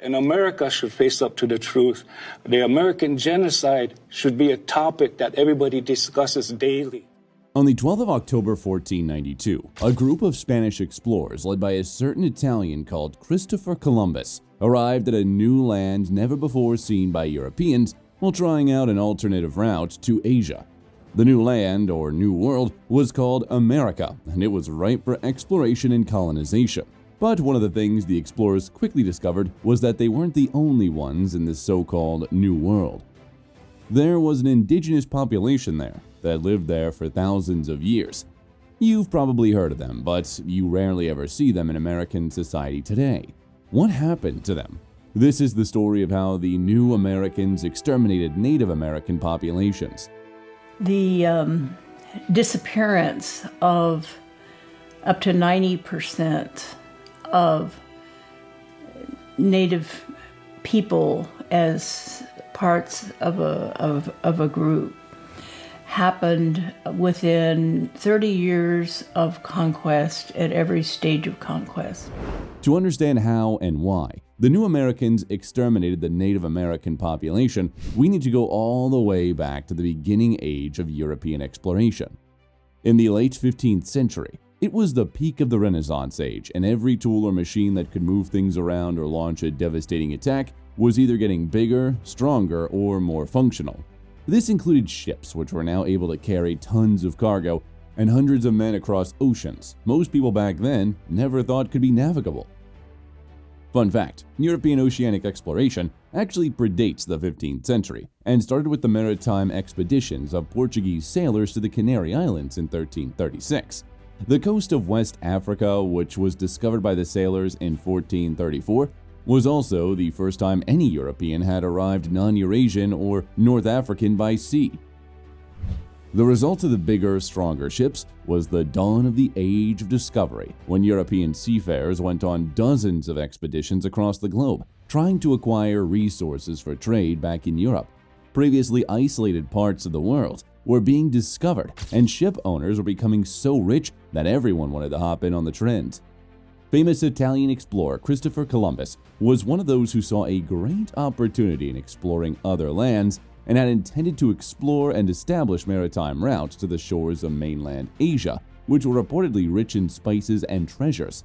And America should face up to the truth. The American genocide should be a topic that everybody discusses daily. On the 12th of October 1492, a group of Spanish explorers led by a certain Italian called Christopher Columbus arrived at a new land never before seen by Europeans while trying out an alternative route to Asia. The new land, or New World, was called America, and it was ripe for exploration and colonization. But one of the things the explorers quickly discovered was that they weren't the only ones in this so-called New World. There was an indigenous population there that lived there for thousands of years. You've probably heard of them, but you rarely ever see them in American society today. What happened to them? This is the story of how the new Americans exterminated Native American populations. The disappearance of up to 90% of Native people as parts of a group happened within 30 years of conquest at every stage of conquest. To understand how and why the new Americans exterminated the Native American population, we need to go all the way back to the beginning age of European exploration. In the late 15th century, it was the peak of the Renaissance age, and every tool or machine that could move things around or launch a devastating attack was either getting bigger, stronger, or more functional. This included ships, which were now able to carry tons of cargo and hundreds of men across oceans most people back then never thought could be navigable. Fun fact, European oceanic exploration actually predates the 15th century and started with the maritime expeditions of Portuguese sailors to the Canary Islands in 1336. The coast of West Africa, which was discovered by the sailors in 1434, was also the first time any European had arrived non-Eurasian or North African by sea. The result of the bigger, stronger ships was the dawn of the Age of Discovery, when European seafarers went on dozens of expeditions across the globe, trying to acquire resources for trade back in Europe. Previously isolated parts of the world were being discovered, and ship owners were becoming so rich that everyone wanted to hop in on the trend. Famous Italian explorer Christopher Columbus was one of those who saw a great opportunity in exploring other lands and had intended to explore and establish maritime routes to the shores of mainland Asia, which were reportedly rich in spices and treasures.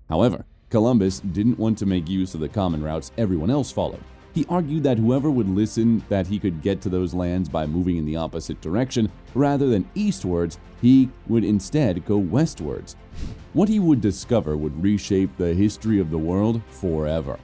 However, Columbus didn't want to make use of the common routes everyone else followed. He argued that whoever would listen that he could get to those lands by moving in the opposite direction rather than eastwards, he would instead go westwards. What he would discover would reshape the history of the world forever.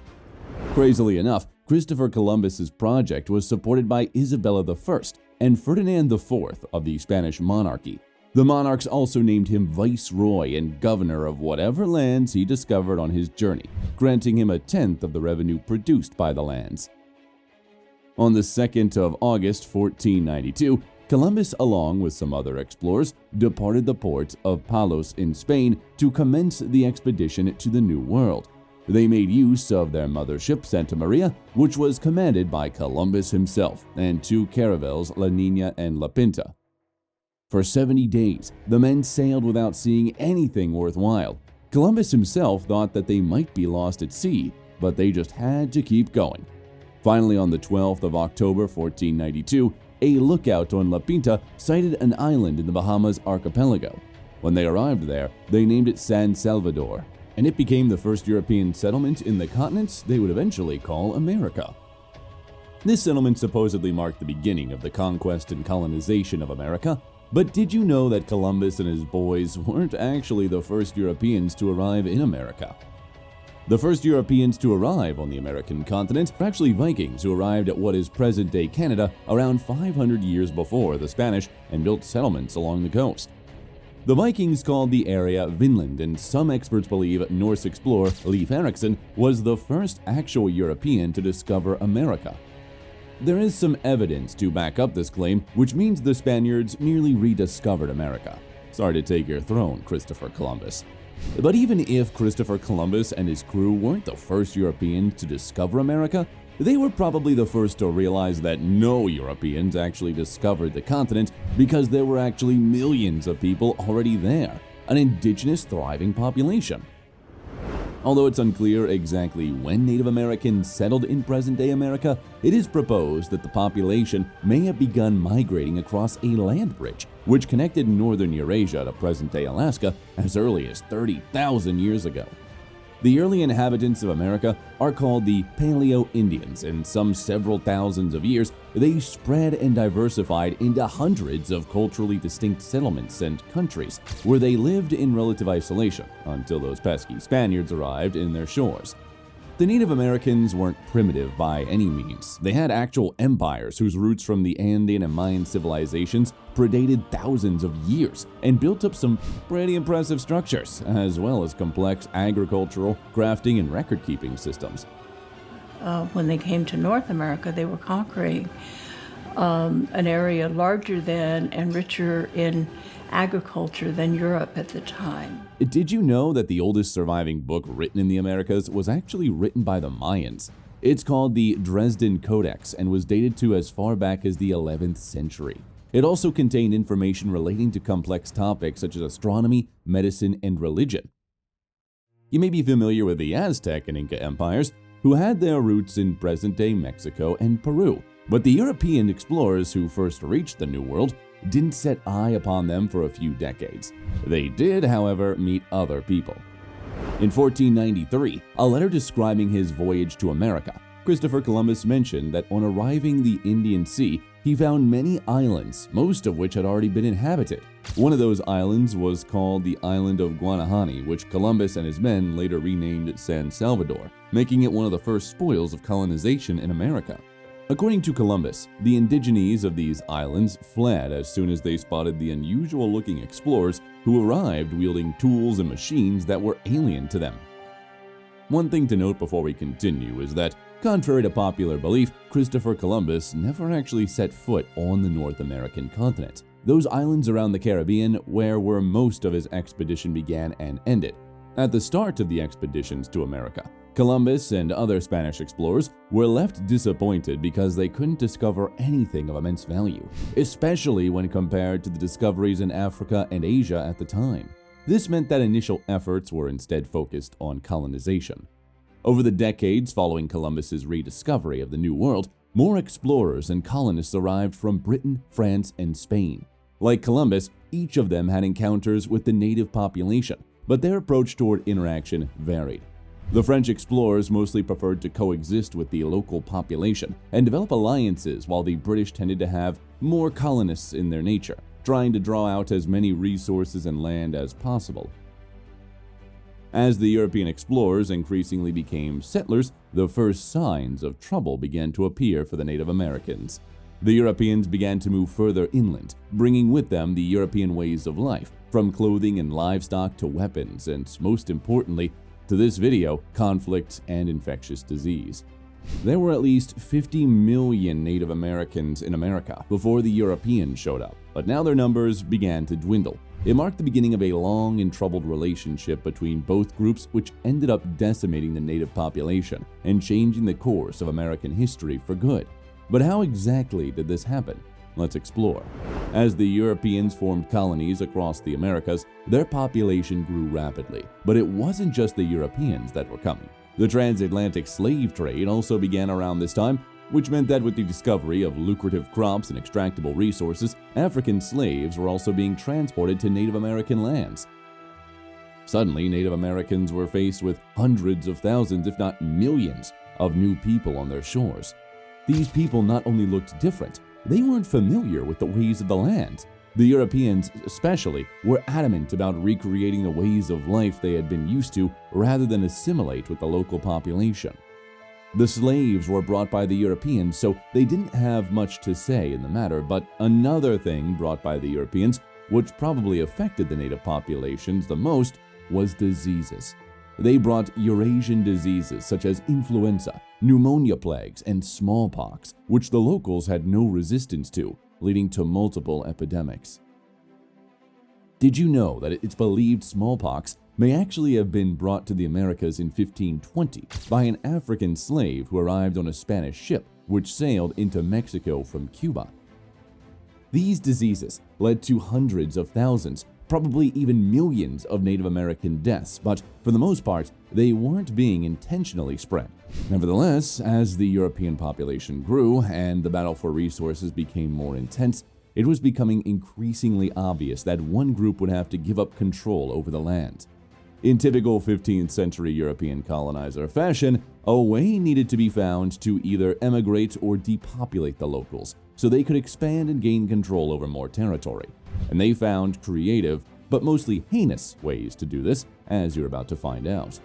Crazily enough, Christopher Columbus's project was supported by Isabella I and Ferdinand IV of the Spanish monarchy. The monarchs also named him viceroy and governor of whatever lands he discovered on his journey, granting him a tenth of the revenue produced by the lands. On the 2nd of August 1492, Columbus, along with some other explorers, departed the port of Palos in Spain to commence the expedition to the New World. They made use of their mothership Santa Maria, which was commanded by Columbus himself, and two caravels, La Niña and La Pinta. For 70 days, the men sailed without seeing anything worthwhile. Columbus himself thought that they might be lost at sea, but they just had to keep going. Finally, on the 12th of October 1492, a lookout on La Pinta sighted an island in the Bahamas archipelago. When they arrived there, they named it San Salvador, and it became the first European settlement in the continent they would eventually call America. This settlement supposedly marked the beginning of the conquest and colonization of America, but did you know that Columbus and his boys weren't actually the first Europeans to arrive in America? The first Europeans to arrive on the American continent were actually Vikings who arrived at what is present-day Canada around 500 years before the Spanish and built settlements along the coast. The Vikings called the area Vinland, and some experts believe Norse explorer Leif Erikson was the first actual European to discover America. There is some evidence to back up this claim, which means the Spaniards merely rediscovered America. Sorry to take your throne, Christopher Columbus. But even if Christopher Columbus and his crew weren't the first Europeans to discover America, they were probably the first to realize that no Europeans actually discovered the continent because there were actually millions of people already there, an indigenous thriving population. Although it's unclear exactly when Native Americans settled in present-day America, it is proposed that the population may have begun migrating across a land bridge, which connected northern Eurasia to present-day Alaska as early as 30,000 years ago. The early inhabitants of America are called the Paleo-Indians, and some several thousands of years, they spread and diversified into hundreds of culturally distinct settlements and countries, where they lived in relative isolation until those pesky Spaniards arrived in their shores. The Native Americans weren't primitive by any means. They had actual empires whose roots from the Andean and Mayan civilizations predated thousands of years and built up some pretty impressive structures, as well as complex agricultural, crafting, and record-keeping systems. When they came to North America, they were conquering an area larger than and richer in agriculture than Europe at the time. Did you know that the oldest surviving book written in the Americas was actually written by the Mayans? It's called the Dresden Codex and was dated to as far back as the 11th century. It also contained information relating to complex topics such as astronomy, medicine, and religion. You may be familiar with the Aztec and Inca empires, who had their roots in present-day Mexico and Peru, but the European explorers who first reached the New World didn't set eye upon them for a few decades. They did, however, meet other people. In 1493, a letter describing his voyage to America, Christopher Columbus mentioned that on arriving the Indian Sea, he found many islands, most of which had already been inhabited. One of those islands was called the island of Guanahani, which Columbus and his men later renamed San Salvador, making it one of the first spoils of colonization in America. According to Columbus, the indigenes of these islands fled as soon as they spotted the unusual-looking explorers who arrived wielding tools and machines that were alien to them. One thing to note before we continue is that, contrary to popular belief, Christopher Columbus never actually set foot on the North American continent. Those islands around the Caribbean where most of his expedition began and ended. At the start of the expeditions to America, Columbus and other Spanish explorers were left disappointed because they couldn't discover anything of immense value, especially when compared to the discoveries in Africa and Asia at the time. This meant that initial efforts were instead focused on colonization. Over the decades following Columbus's rediscovery of the New World, more explorers and colonists arrived from Britain, France, and Spain. Like Columbus, each of them had encounters with the native population, but their approach toward interaction varied. The French explorers mostly preferred to coexist with the local population and develop alliances, while the British tended to have more colonists in their nature, trying to draw out as many resources and land as possible. As the European explorers increasingly became settlers, the first signs of trouble began to appear for the Native Americans. The Europeans began to move further inland, bringing with them the European ways of life, from clothing and livestock to weapons, and most importantly, to this video, conflict and infectious disease. There were at least 50 million Native Americans in America before the Europeans showed up, but now their numbers began to dwindle. It marked the beginning of a long and troubled relationship between both groups, which ended up decimating the native population and changing the course of American history for good. But how exactly did this happen? Let's explore. As the Europeans formed colonies across the Americas, their population grew rapidly. But it wasn't just the Europeans that were coming. The transatlantic slave trade also began around this time, which meant that with the discovery of lucrative crops and extractable resources, African slaves were also being transported to Native American lands. Suddenly, Native Americans were faced with hundreds of thousands, if not millions, of new people on their shores. These people not only looked different, they weren't familiar with the ways of the land. The Europeans, especially, were adamant about recreating the ways of life they had been used to rather than assimilate with the local population. The slaves were brought by the Europeans, so they didn't have much to say in the matter, but another thing brought by the Europeans, which probably affected the native populations the most, was diseases. They brought Eurasian diseases such as influenza, pneumonia plagues, and smallpox, which the locals had no resistance to, leading to multiple epidemics. Did you know that it's believed smallpox may actually have been brought to the Americas in 1520 by an African slave who arrived on a Spanish ship which sailed into Mexico from Cuba? These diseases led to hundreds of thousands, probably even millions of Native American deaths, but for the most part, they weren't being intentionally spread. Nevertheless, as the European population grew and the battle for resources became more intense, it was becoming increasingly obvious that one group would have to give up control over the land. In typical 15th century European colonizer fashion, a way needed to be found to either emigrate or depopulate the locals so they could expand and gain control over more territory. And they found creative, but mostly heinous ways to do this, as you're about to find out.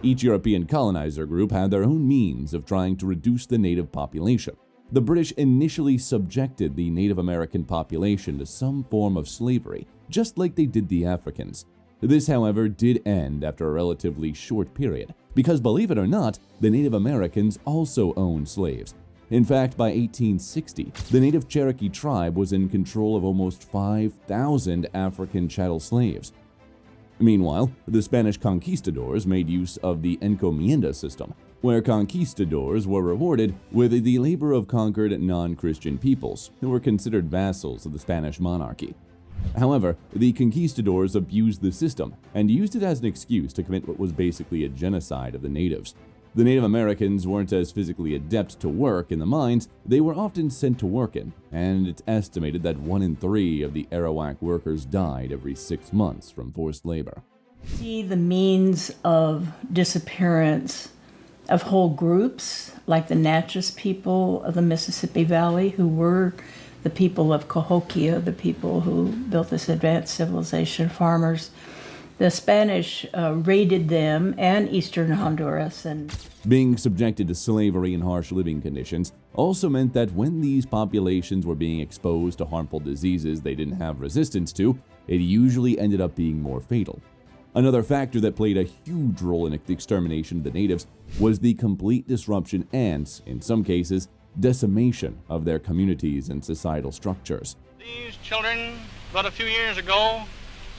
Each European colonizer group had their own means of trying to reduce the native population. The British initially subjected the Native American population to some form of slavery, just like they did the Africans. This, however, did end after a relatively short period, because believe it or not, the Native Americans also owned slaves. In fact, by 1860, the native Cherokee tribe was in control of almost 5,000 African chattel slaves. Meanwhile, the Spanish conquistadors made use of the encomienda system, where conquistadors were rewarded with the labor of conquered non-Christian peoples, who were considered vassals of the Spanish monarchy. However, the conquistadors abused the system and used it as an excuse to commit what was basically a genocide of the natives. The Native Americans weren't as physically adept to work in the mines they were often sent to work in, and it's estimated that 1 in 3 of the Arawak workers died every 6 months from forced labor. See the means of disappearance of whole groups, like the Natchez people of the Mississippi Valley, who were the people of Cahokia, the people who built this advanced civilization, farmers. The Spanish raided them and eastern Honduras. And being subjected to slavery and harsh living conditions also meant that when these populations were being exposed to harmful diseases they didn't have resistance to, it usually ended up being more fatal. Another factor that played a huge role in the extermination of the natives was the complete disruption and, in some cases, decimation of their communities and societal structures. These children, but a few years ago,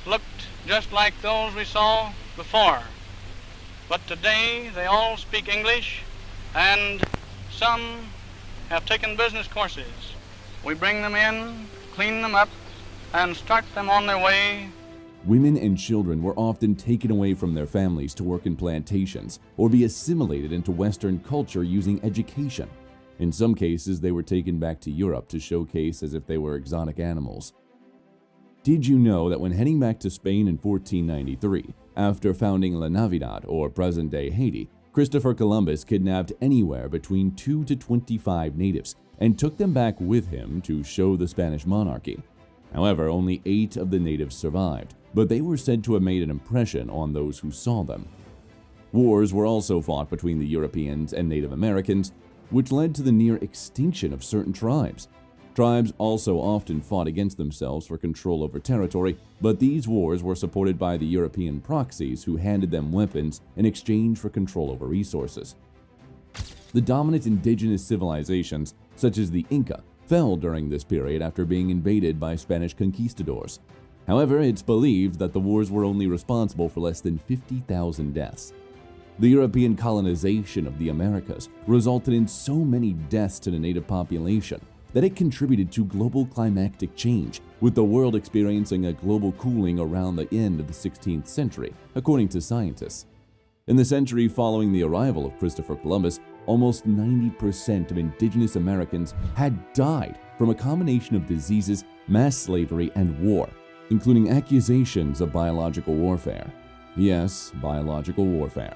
looked just like those we saw before. But today they all speak English, and some have taken business courses. We bring them in, clean them up, and start them on their way. Women and children were often taken away from their families to work in plantations or be assimilated into Western culture using education. In some cases, they were taken back to Europe to showcase as if they were exotic animals. Did you know that when heading back to Spain in 1493, after founding La Navidad, or present-day Haiti, Christopher Columbus kidnapped anywhere between 2 to 25 natives and took them back with him to show the Spanish monarchy? However, only 8 of the natives survived, but they were said to have made an impression on those who saw them. Wars were also fought between the Europeans and Native Americans, which led to the near extinction of certain tribes. Tribes also often fought against themselves for control over territory, but these wars were supported by the European proxies who handed them weapons in exchange for control over resources. The dominant indigenous civilizations, such as the Inca, fell during this period after being invaded by Spanish conquistadors. However, it's believed that the wars were only responsible for less than 50,000 deaths. The European colonization of the Americas resulted in so many deaths to the native population that it contributed to global climatic change, with the world experiencing a global cooling around the end of the 16th century, according to scientists. In the century following the arrival of Christopher Columbus, almost 90% of indigenous Americans had died from a combination of diseases, mass slavery, and war, including accusations of biological warfare. Yes, biological warfare.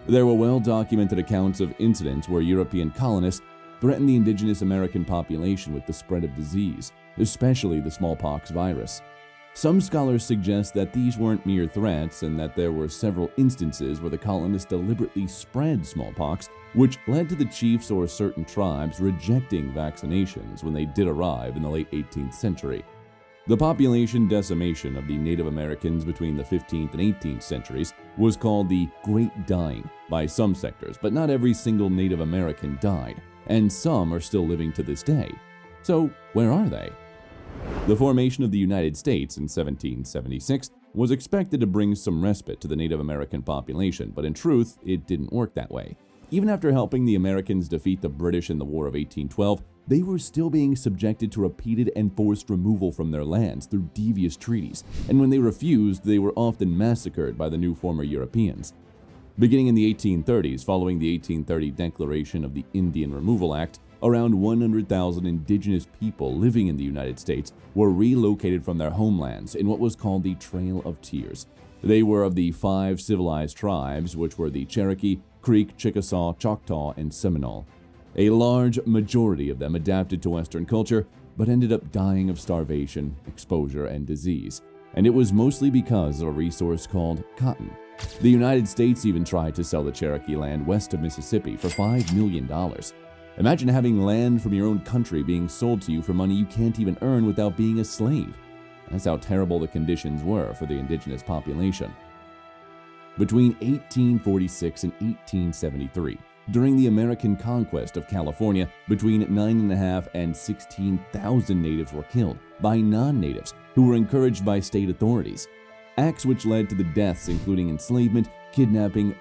There were well-documented accounts of incidents where European colonists threatened the indigenous American population with the spread of disease, especially the smallpox virus. Some scholars suggest that these weren't mere threats and that there were several instances where the colonists deliberately spread smallpox, which led to the chiefs or certain tribes rejecting vaccinations when they did arrive in the late 18th century. The population decimation of the Native Americans between the 15th and 18th centuries was called the Great Dying by some sectors, but not every single Native American died, and some are still living to this day. So, where are they? The formation of the United States in 1776 was expected to bring some respite to the Native American population, but in truth, it didn't work that way. Even after helping the Americans defeat the British in the War of 1812, they were still being subjected to repeated and forced removal from their lands through devious treaties, and when they refused, they were often massacred by the new former Europeans. Beginning in the 1830s, following the 1830 Declaration of the Indian Removal Act, around 100,000 indigenous people living in the United States were relocated from their homelands in what was called the Trail of Tears. They were of the 5 civilized tribes, which were the Cherokee, Creek, Chickasaw, Choctaw, and Seminole. A large majority of them adapted to Western culture, but ended up dying of starvation, exposure, and disease. And it was mostly because of a resource called cotton. The United States even tried to sell the Cherokee land west of Mississippi for $5 million. Imagine having land from your own country being sold to you for money you can't even earn without being a slave. That's how terrible the conditions were for the indigenous population. Between 1846 and 1873, during the American conquest of California, between 9,500 and 16,000 natives were killed by non-natives who were encouraged by state authorities. Acts which led to the deaths including enslavement, kidnapping,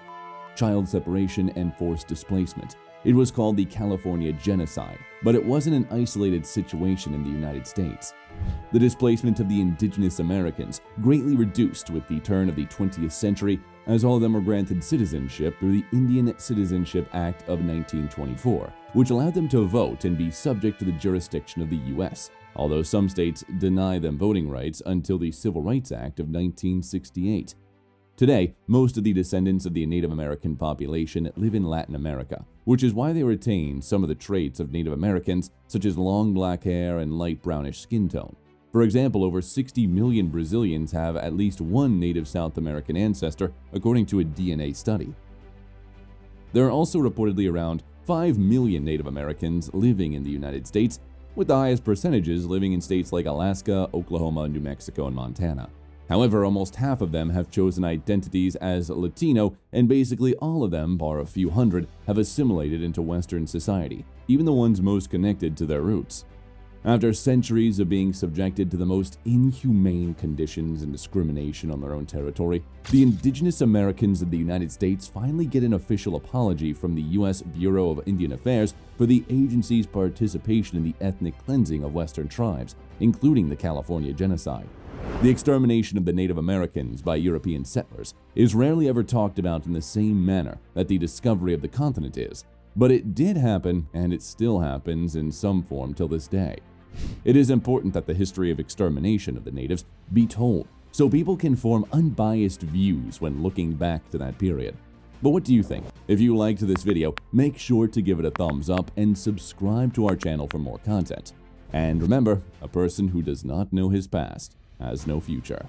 child separation, and forced displacement. It was called the California Genocide, but it wasn't an isolated situation in the United States. The displacement of the indigenous Americans greatly reduced with the turn of the 20th century, as all of them were granted citizenship through the Indian Citizenship Act of 1924, which allowed them to vote and be subject to the jurisdiction of the U.S., although some states deny them voting rights until the Civil Rights Act of 1968. Today, most of the descendants of the Native American population live in Latin America, which is why they retain some of the traits of Native Americans, such as long black hair and light brownish skin tone. For example, over 60 million Brazilians have at least one native South American ancestor, according to a DNA study. There are also reportedly around 5 million Native Americans living in the United States, with the highest percentages living in states like Alaska, Oklahoma, New Mexico, and Montana. However, almost half of them have chosen identities as Latino, and basically all of them, bar a few hundred, have assimilated into Western society, even the ones most connected to their roots. After centuries of being subjected to the most inhumane conditions and discrimination on their own territory, the indigenous Americans of the United States finally get an official apology from the U.S. Bureau of Indian Affairs for the agency's participation in the ethnic cleansing of Western tribes, including the California Genocide. The extermination of the Native Americans by European settlers is rarely ever talked about in the same manner that the discovery of the continent is, but it did happen, and it still happens in some form till this day. It is important that the history of extermination of the natives be told, so people can form unbiased views when looking back to that period. But what do you think? If you liked this video, make sure to give it a thumbs up and subscribe to our channel for more content. And remember, a person who does not know his past has no future.